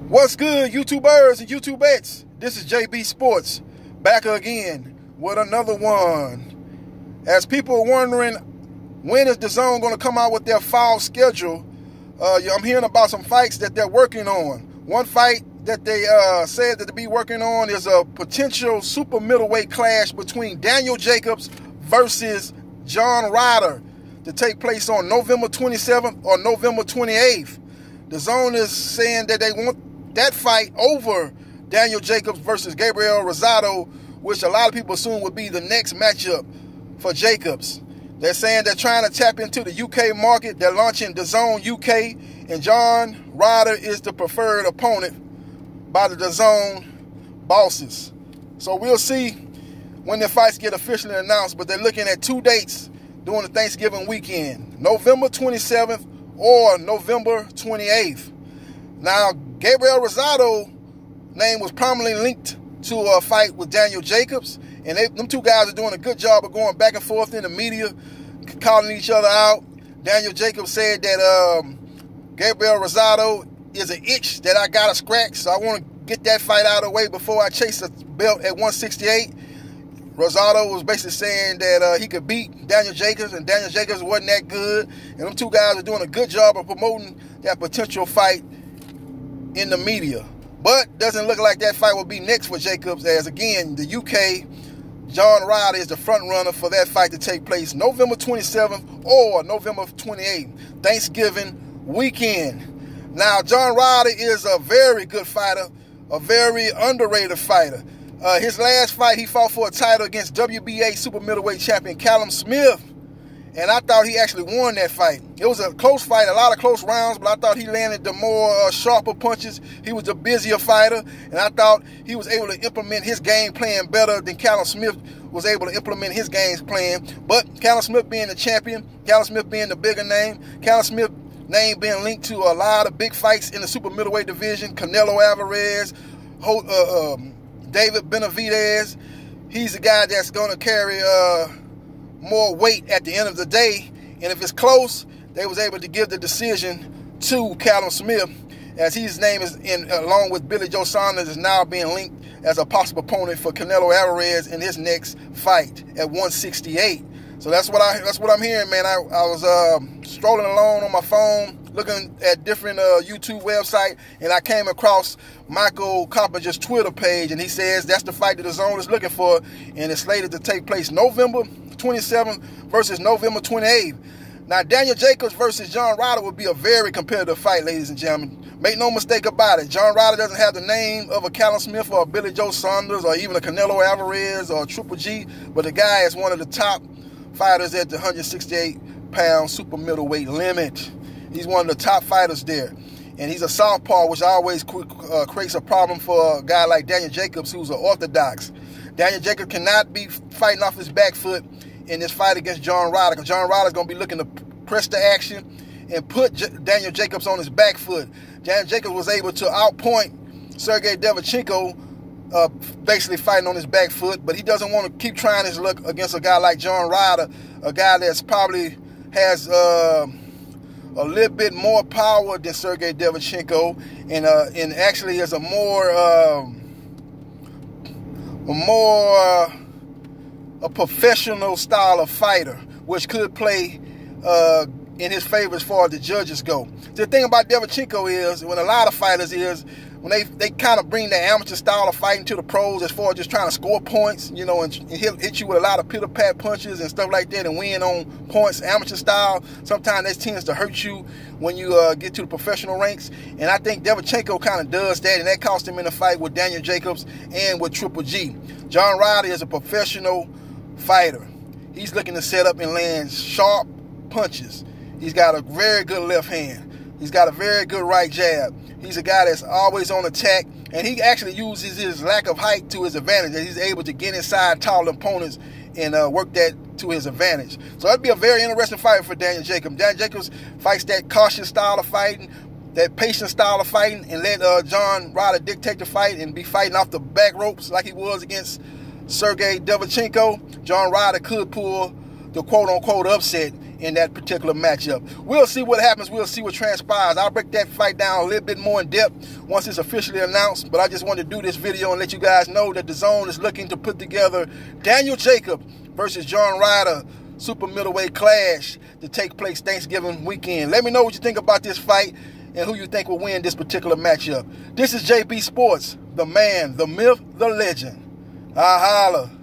What's good, YouTubers and YouTubettes? This is JBsports back again with another one. As people are wondering, when is DAZN going to come out with their fall schedule? I'm hearing about some fights that they're working on. One fight that they said that they'll be working on is a potential super middleweight clash between Daniel Jacobs versus John Ryder to take place on November 27th or November 28th. DAZN is saying that they want that fight over Daniel Jacobs versus Gabriel Rosado, which a lot of people assume would be the next matchup for Jacobs. They're saying they're trying to tap into the UK market. They're launching DAZN UK, and John Ryder is the preferred opponent by the DAZN bosses. So we'll see when the fights get officially announced, but they're looking at two dates during the Thanksgiving weekend, November 27th or November 28th. Now, Gabriel Rosado's name was prominently linked to a fight with Daniel Jacobs, and them two guys are doing a good job of going back and forth in the media, calling each other out. Daniel Jacobs said that Gabriel Rosado is an itch that I got to scratch, so I want to get that fight out of the way before I chase the belt at 168. Rosado was basically saying that he could beat Daniel Jacobs, and Daniel Jacobs wasn't that good. And them two guys are doing a good job of promoting that potential fight in the media. But doesn't look like that fight will be next for Jacobs, as again, the UK, John Ryder is the front runner for that fight to take place November 27th or November 28th, Thanksgiving weekend. Now, John Ryder is a very good fighter, a very underrated fighter. His last fight, he fought for a title against WBA super middleweight champion Callum Smith, and I thought he actually won that fight. It was a close fight, a lot of close rounds, but I thought he landed the more sharper punches. He was the busier fighter, and I thought he was able to implement his game plan better than Callum Smith was able to implement his game plan. But Callum Smith being the champion, Callum Smith being the bigger name, Callum Smith name being linked to a lot of big fights in the super middleweight division, Canelo Alvarez, David Benavidez. He's the guy that's going to carry more weight at the end of the day. And if it's close, they was able to give the decision to Callum Smith, as his name is along with Billy Joe Saunders, is now being linked as a possible opponent for Canelo Alvarez in his next fight at 168. So that's what I'm hearing, man. I was strolling along on my phone, looking at different YouTube website, and I came across Michael Coppinger's Twitter page, and he says that's the fight that the DAZN is looking for, and it's slated to take place November 27th versus November 28th. Now, Daniel Jacobs versus John Ryder would be a very competitive fight, ladies and gentlemen. Make no mistake about it. John Ryder doesn't have the name of a Callum Smith or a Billy Joe Saunders or even a Canelo Alvarez or a Triple G, but the guy is one of the top fighters at the 168-pound super middleweight limit. He's one of the top fighters there. And he's a southpaw, which always creates a problem for a guy like Daniel Jacobs, who's an orthodox. Daniel Jacobs cannot be fighting off his back foot in this fight against John Ryder, because John Ryder's going to be looking to press the action and put Daniel Jacobs on his back foot. Daniel Jacobs was able to outpoint Sergey Devchenko, basically fighting on his back foot, but he doesn't want to keep trying his luck against a guy like John Ryder, a guy that's probably has a little bit more power than Sergey Devchenko, and actually is a professional style of fighter, which could play in his favor as far as the judges go. The thing about Devchenko is, when a lot of fighters is, when they kind of bring the amateur style of fighting to the pros as far as just trying to score points, you know, and hit you with a lot of pitter-pat punches and stuff like that and win on points, amateur style, sometimes that tends to hurt you when you get to the professional ranks. And I think Devchenko kind of does that, and that cost him in the fight with Daniel Jacobs and with Triple G. John Ryder is a professional fighter. He's looking to set up and land sharp punches. He's got a very good left hand. He's got a very good right jab. He's a guy that's always on attack, and he actually uses his lack of height to his advantage, that he's able to get inside tall opponents and work that to his advantage. So that'd be a very interesting fight for Daniel Jacobs. Daniel Jacobs fights that cautious style of fighting, that patient style of fighting, and let John Ryder dictate the fight and be fighting off the back ropes like he was against Sergey Devchenko. John Ryder could pull the quote-unquote upset in that particular matchup. We'll see what happens. We'll see what transpires. I'll break that fight down a little bit more in depth once it's officially announced. But I just wanted to do this video and let you guys know that DAZN is looking to put together Daniel Jacob versus John Ryder super middleweight clash to take place Thanksgiving weekend. Let me know what you think about this fight and who you think will win this particular matchup. This is JB Sports, the man, the myth, the legend. I holla.